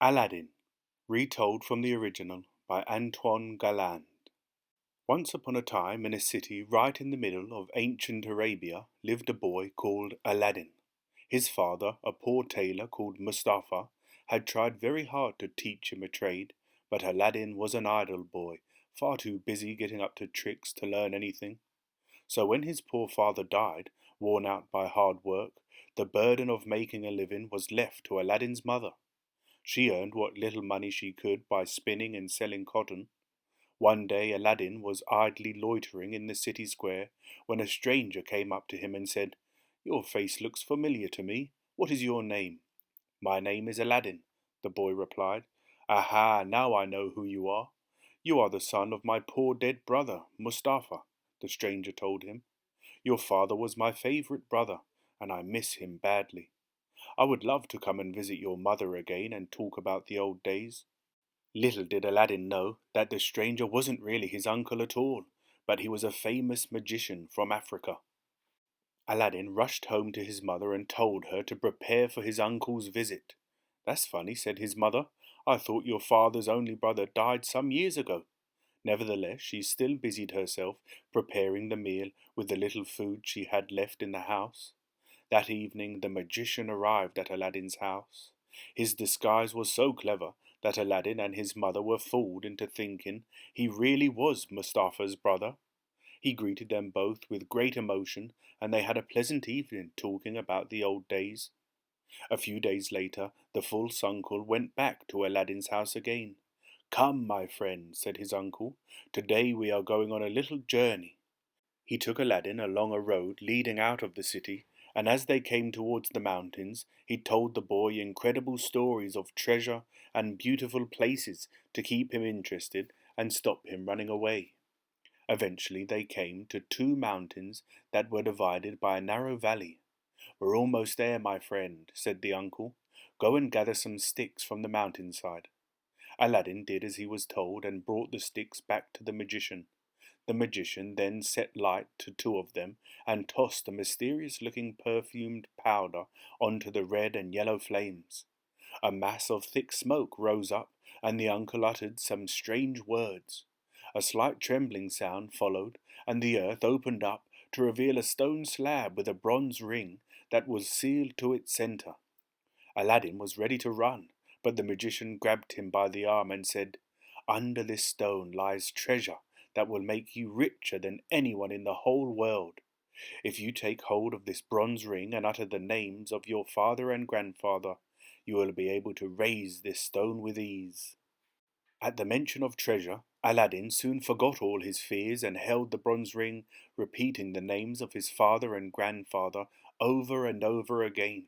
Aladdin, retold from the original by Antoine Galland. Once upon a time, in a city right in the middle of ancient Arabia, lived a boy called Aladdin. His father, a poor tailor called Mustafa, had tried very hard to teach him a trade, but Aladdin was an idle boy, far too busy getting up to tricks to learn anything. So when his poor father died, worn out by hard work, the burden of making a living was left to Aladdin's mother. She earned what little money she could by spinning and selling cotton. One day Aladdin was idly loitering in the city square when a stranger came up to him and said, "Your face looks familiar to me. What is your name?" "My name is Aladdin," the boy replied. "Aha, now I know who you are. You are the son of my poor dead brother, Mustafa," the stranger told him. "Your father was my favorite brother, and I miss him badly. I would love to come and visit your mother again and talk about the old days." Little did Aladdin know that the stranger wasn't really his uncle at all, but he was a famous magician from Africa. Aladdin rushed home to his mother and told her to prepare for his uncle's visit. "That's funny," said his mother. "I thought your father's only brother died some years ago." Nevertheless, she still busied herself preparing the meal with the little food she had left in the house. That evening the magician arrived at Aladdin's house. His disguise was so clever that Aladdin and his mother were fooled into thinking he really was Mustafa's brother. He greeted them both with great emotion, and they had a pleasant evening talking about the old days. A few days later, the false uncle went back to Aladdin's house again. "Come, my friend," said his uncle, "today we are going on a little journey." He took Aladdin along a road leading out of the city, and as they came towards the mountains, he told the boy incredible stories of treasure and beautiful places to keep him interested and stop him running away. Eventually they came to two mountains that were divided by a narrow valley. "We're almost there, my friend," said the uncle. "Go and gather some sticks from the mountainside." Aladdin did as he was told and brought the sticks back to the magician. The magician then set light to two of them and tossed a mysterious-looking perfumed powder onto the red and yellow flames. A mass of thick smoke rose up, and the uncle uttered some strange words. A slight trembling sound followed, and the earth opened up to reveal a stone slab with a bronze ring that was sealed to its centre. Aladdin was ready to run, but the magician grabbed him by the arm and said, "Under this stone lies treasure that will make you richer than anyone in the whole world. If you take hold of this bronze ring and utter the names of your father and grandfather, you will be able to raise this stone with ease." At the mention of treasure, Aladdin soon forgot all his fears and held the bronze ring, repeating the names of his father and grandfather over and over again.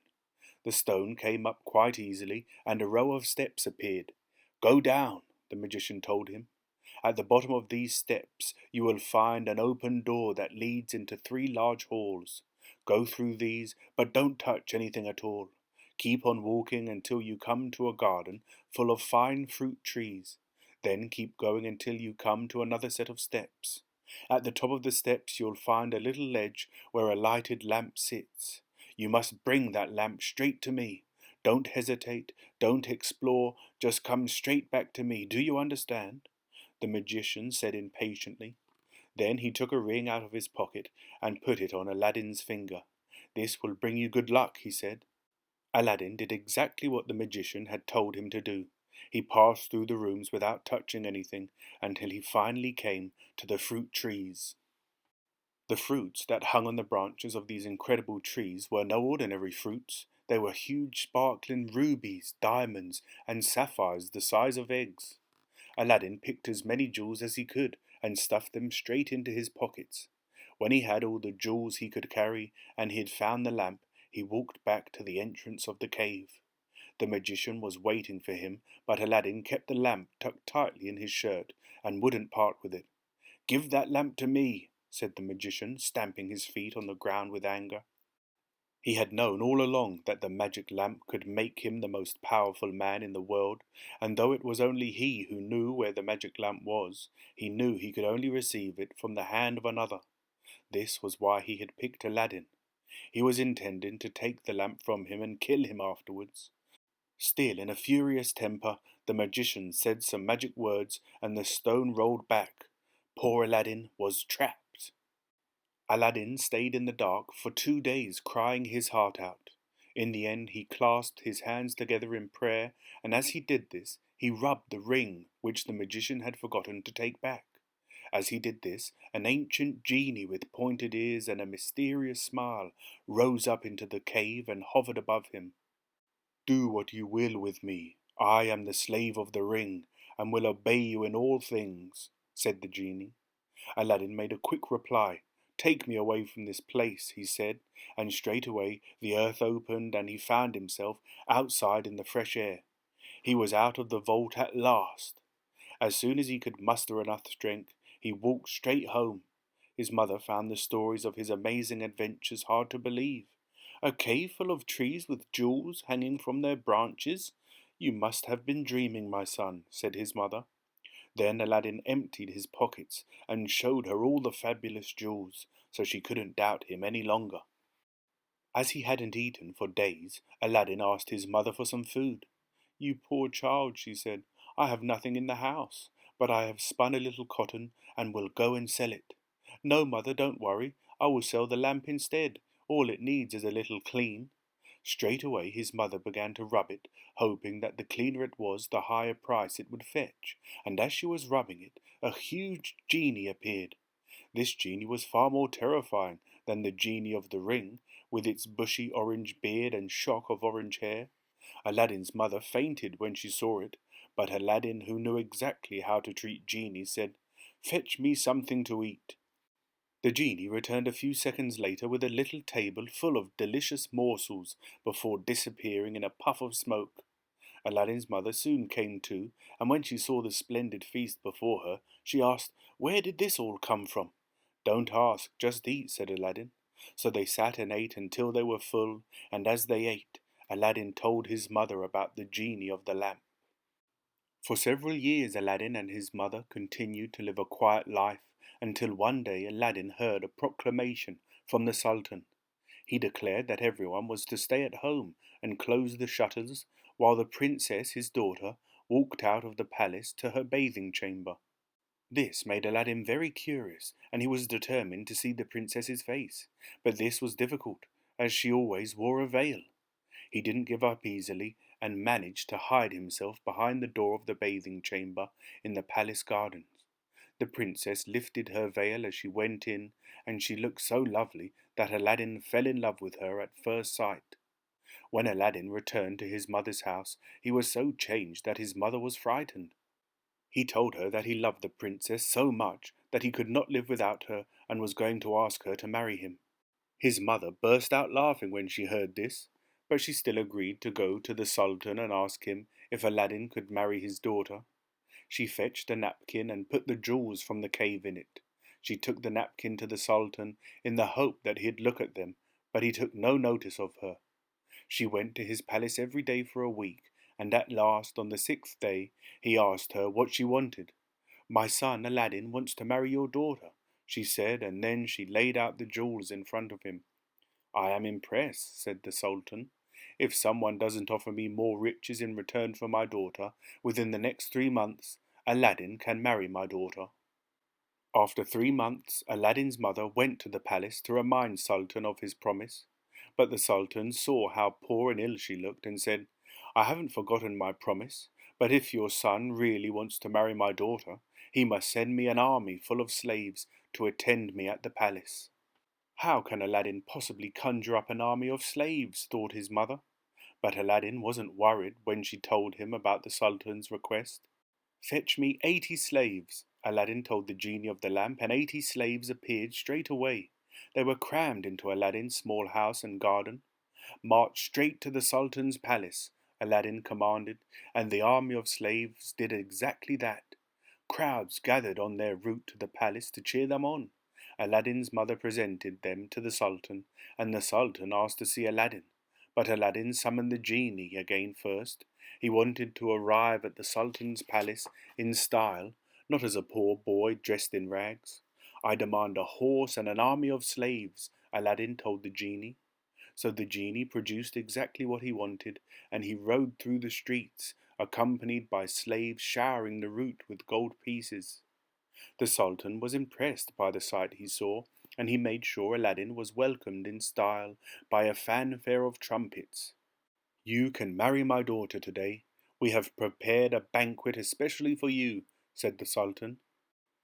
The stone came up quite easily, and a row of steps appeared. "Go down," the magician told him. "At the bottom of these steps you will find an open door that leads into three large halls. Go through these, but don't touch anything at all. Keep on walking until you come to a garden full of fine fruit trees. Then keep going until you come to another set of steps. At the top of the steps you'll find a little ledge where a lighted lamp sits. You must bring that lamp straight to me. Don't hesitate, don't explore, just come straight back to me. Do you understand?" the magician said impatiently. Then he took a ring out of his pocket and put it on Aladdin's finger. "This will bring you good luck," he said. Aladdin did exactly what the magician had told him to do. He passed through the rooms without touching anything until he finally came to the fruit trees. The fruits that hung on the branches of these incredible trees were no ordinary fruits. They were huge sparkling rubies, diamonds, and sapphires the size of eggs. Aladdin picked as many jewels as he could and stuffed them straight into his pockets. When he had all the jewels he could carry and he had found the lamp, he walked back to the entrance of the cave. The magician was waiting for him, but Aladdin kept the lamp tucked tightly in his shirt and wouldn't part with it. "Give that lamp to me," said the magician, stamping his feet on the ground with anger. He had known all along that the magic lamp could make him the most powerful man in the world, and though it was only he who knew where the magic lamp was, he knew he could only receive it from the hand of another. This was why he had picked Aladdin. He was intending to take the lamp from him and kill him afterwards. Still in a furious temper, the magician said some magic words and the stone rolled back. Poor Aladdin was trapped. Aladdin stayed in the dark for 2 days crying his heart out. In the end he clasped his hands together in prayer, and as he did this, he rubbed the ring which the magician had forgotten to take back. As he did this, an ancient genie with pointed ears and a mysterious smile rose up into the cave and hovered above him. "Do what you will with me. I am the slave of the ring, and will obey you in all things," said the genie. Aladdin made a quick reply. "Take me away from this place," he said, and straightway the earth opened and he found himself outside in the fresh air. He was out of the vault at last. As soon as he could muster enough strength, he walked straight home. His mother found the stories of his amazing adventures hard to believe. A cave full of trees with jewels hanging from their branches? "You must have been dreaming, my son," said his mother. Then Aladdin emptied his pockets and showed her all the fabulous jewels, so she couldn't doubt him any longer. As he hadn't eaten for days, Aladdin asked his mother for some food. "You poor child," she said, "I have nothing in the house, but I have spun a little cotton and will go and sell it." "No, mother, don't worry. I will sell the lamp instead. All it needs is a little clean." Straight away his mother began to rub it, hoping that the cleaner it was, the higher price it would fetch, and as she was rubbing it, a huge genie appeared. This genie was far more terrifying than the genie of the ring, with its bushy orange beard and shock of orange hair. Aladdin's mother fainted when she saw it, but Aladdin, who knew exactly how to treat genies, said, "Fetch me something to eat." The genie returned a few seconds later with a little table full of delicious morsels before disappearing in a puff of smoke. Aladdin's mother soon came to, and when she saw the splendid feast before her, she asked, "Where did this all come from?" "Don't ask, just eat," said Aladdin. So they sat and ate until they were full, and as they ate, Aladdin told his mother about the genie of the lamp. For several years Aladdin and his mother continued to live a quiet life until one day Aladdin heard a proclamation from the Sultan. He declared that everyone was to stay at home and close the shutters while the princess, his daughter, walked out of the palace to her bathing chamber. This made Aladdin very curious, and he was determined to see the princess's face, but this was difficult, as she always wore a veil. He didn't give up easily, and managed to hide himself behind the door of the bathing chamber in the palace gardens. The princess lifted her veil as she went in, and she looked so lovely that Aladdin fell in love with her at first sight. When Aladdin returned to his mother's house, he was so changed that his mother was frightened. He told her that he loved the princess so much that he could not live without her and was going to ask her to marry him. His mother burst out laughing when she heard this, but she still agreed to go to the Sultan and ask him if Aladdin could marry his daughter. She fetched a napkin and put the jewels from the cave in it. She took the napkin to the Sultan in the hope that he'd look at them, but he took no notice of her. She went to his palace every day for a week, and at last, on the 6th day, he asked her what she wanted. "My son Aladdin wants to marry your daughter," she said, and then she laid out the jewels in front of him. "I am impressed," said the Sultan. "If someone doesn't offer me more riches in return for my daughter within the next 3 months, Aladdin can marry my daughter." After 3 months, Aladdin's mother went to the palace to remind Sultan of his promise. But the Sultan saw how poor and ill she looked and said, "I haven't forgotten my promise, but if your son really wants to marry my daughter, he must send me an army full of slaves to attend me at the palace." "How can Aladdin possibly conjure up an army of slaves?" thought his mother. But Aladdin wasn't worried when she told him about the Sultan's request. "Fetch me 80 slaves," Aladdin told the genie of the lamp, and 80 slaves appeared straight away. They were crammed into Aladdin's small house and garden. "March straight to the Sultan's palace," Aladdin commanded, and the army of slaves did exactly that. Crowds gathered on their route to the palace to cheer them on. Aladdin's mother presented them to the Sultan, and the Sultan asked to see Aladdin. But Aladdin summoned the genie again first. He wanted to arrive at the Sultan's palace in style, not as a poor boy dressed in rags. "I demand a horse and an army of slaves," Aladdin told the genie. So the genie produced exactly what he wanted, and he rode through the streets, accompanied by slaves showering the route with gold pieces. The Sultan was impressed by the sight he saw, and he made sure Aladdin was welcomed in style by a fanfare of trumpets. "You can marry my daughter today. We have prepared a banquet especially for you," said the Sultan.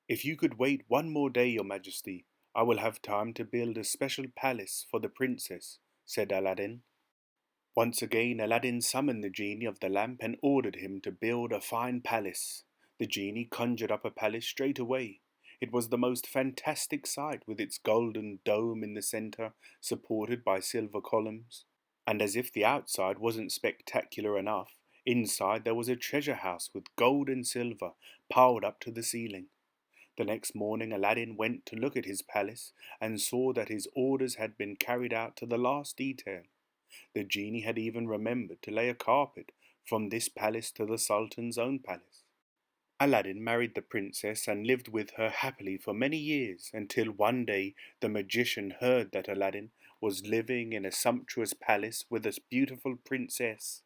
"If you could wait one more day, your Majesty, I will have time to build a special palace for the princess," said Aladdin. Once again Aladdin summoned the genie of the lamp and ordered him to build a fine palace. The genie conjured up a palace straight away. It was the most fantastic sight, with its golden dome in the centre, supported by silver columns. And as if the outside wasn't spectacular enough, inside there was a treasure house with gold and silver piled up to the ceiling. The next morning Aladdin went to look at his palace and saw that his orders had been carried out to the last detail. The genie had even remembered to lay a carpet from this palace to the Sultan's own palace. Aladdin married the princess and lived with her happily for many years, until one day the magician heard that Aladdin was living in a sumptuous palace with a beautiful princess.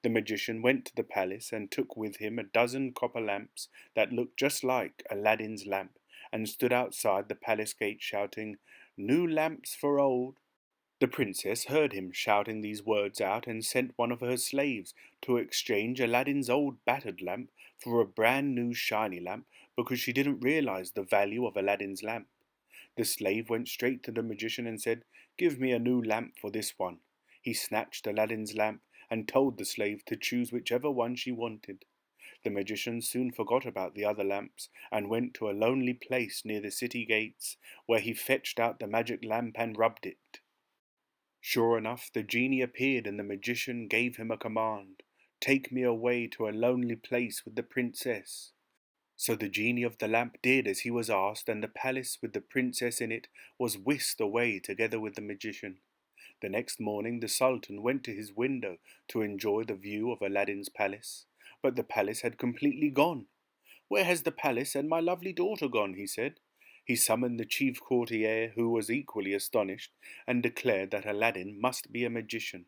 The magician went to the palace and took with him a dozen copper lamps that looked just like Aladdin's lamp, and stood outside the palace gate shouting, "New lamps for old." The princess heard him shouting these words out and sent one of her slaves to exchange Aladdin's old battered lamp for a brand new shiny lamp, because she didn't realize the value of Aladdin's lamp. The slave went straight to the magician and said, "Give me a new lamp for this one." He snatched Aladdin's lamp and told the slave to choose whichever one she wanted. The magician soon forgot about the other lamps and went to a lonely place near the city gates, where he fetched out the magic lamp and rubbed it. Sure enough, the genie appeared, and the magician gave him a command: "Take me away to a lonely place with the princess." So the genie of the lamp did as he was asked, and the palace with the princess in it was whisked away together with the magician. The next morning the Sultan went to his window to enjoy the view of Aladdin's palace, but the palace had completely gone. "Where has the palace and my lovely daughter gone?" he said. He summoned the chief courtier, who was equally astonished, and declared that Aladdin must be a magician.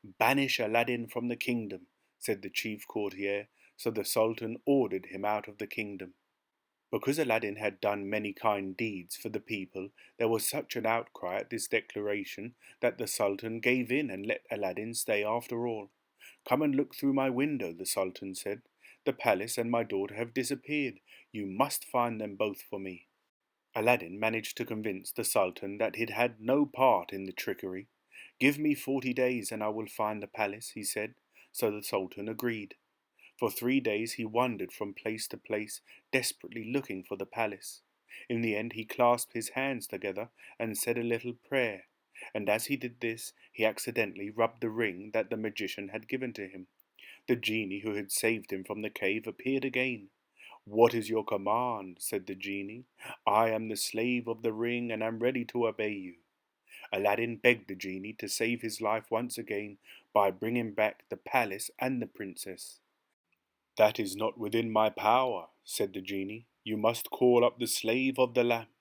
"Banish Aladdin from the kingdom," said the chief courtier, so the Sultan ordered him out of the kingdom. Because Aladdin had done many kind deeds for the people, there was such an outcry at this declaration that the Sultan gave in and let Aladdin stay after all. "Come and look through my window," the Sultan said. "The palace and my daughter have disappeared. You must find them both for me." Aladdin managed to convince the Sultan that he'd had no part in the trickery. "Give me 40 days and I will find the palace," he said, so the Sultan agreed. For 3 days he wandered from place to place, desperately looking for the palace. In the end he clasped his hands together and said a little prayer, and as he did this he accidentally rubbed the ring that the magician had given to him. The genie who had saved him from the cave appeared again. "What is your command?" said the genie. "I am the slave of the ring and am ready to obey you." Aladdin begged the genie to save his life once again by bringing back the palace and the princess. "That is not within my power," said the genie. "You must call up the slave of the lamp."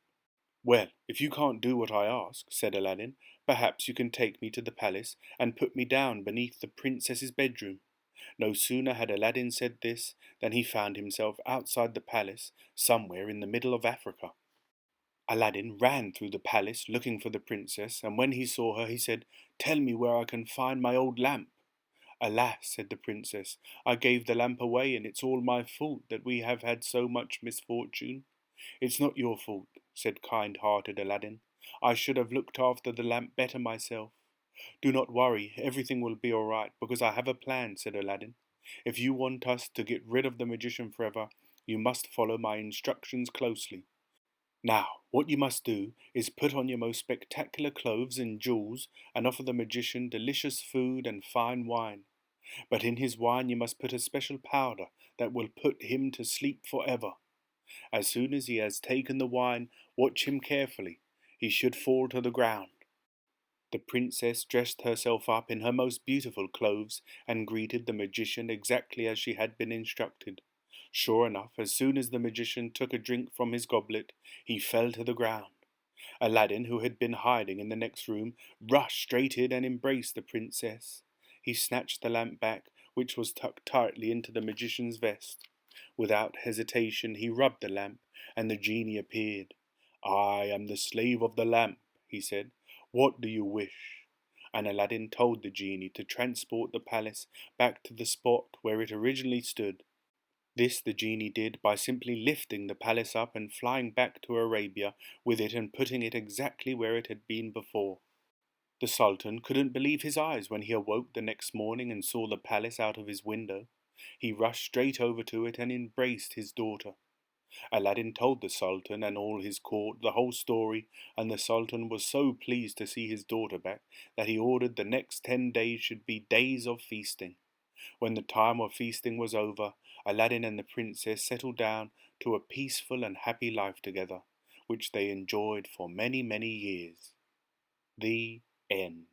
"Well, if you can't do what I ask," said Aladdin, "perhaps you can take me to the palace and put me down beneath the princess's bedroom." No sooner had Aladdin said this than he found himself outside the palace, somewhere in the middle of Africa. Aladdin ran through the palace looking for the princess, and when he saw her he said, "Tell me where I can find my old lamp." "Alas," said the princess, "I gave the lamp away, and it's all my fault that we have had so much misfortune." "It's not your fault," said kind-hearted Aladdin. "I should have looked after the lamp better myself." "Do not worry, everything will be all right, because I have a plan," said Aladdin. "If you want us to get rid of the magician forever, you must follow my instructions closely. Now, what you must do is put on your most spectacular clothes and jewels and offer the magician delicious food and fine wine. But in his wine you must put a special powder that will put him to sleep forever. As soon as he has taken the wine, watch him carefully. He should fall to the ground." The princess dressed herself up in her most beautiful clothes and greeted the magician exactly as she had been instructed. Sure enough, as soon as the magician took a drink from his goblet, he fell to the ground. Aladdin, who had been hiding in the next room, rushed straight in and embraced the princess. He snatched the lamp back, which was tucked tightly into the magician's vest. Without hesitation he rubbed the lamp, and the genie appeared. "I am the slave of the lamp," he said. "What do you wish?" And Aladdin told the genie to transport the palace back to the spot where it originally stood. This the genie did by simply lifting the palace up and flying back to Arabia with it and putting it exactly where it had been before. The Sultan couldn't believe his eyes when he awoke the next morning and saw the palace out of his window. He rushed straight over to it and embraced his daughter. Aladdin told the Sultan and all his court the whole story, and the Sultan was so pleased to see his daughter back that he ordered the next 10 days should be days of feasting. When the time of feasting was over, Aladdin and the princess settled down to a peaceful and happy life together, which they enjoyed for many, many years. The end.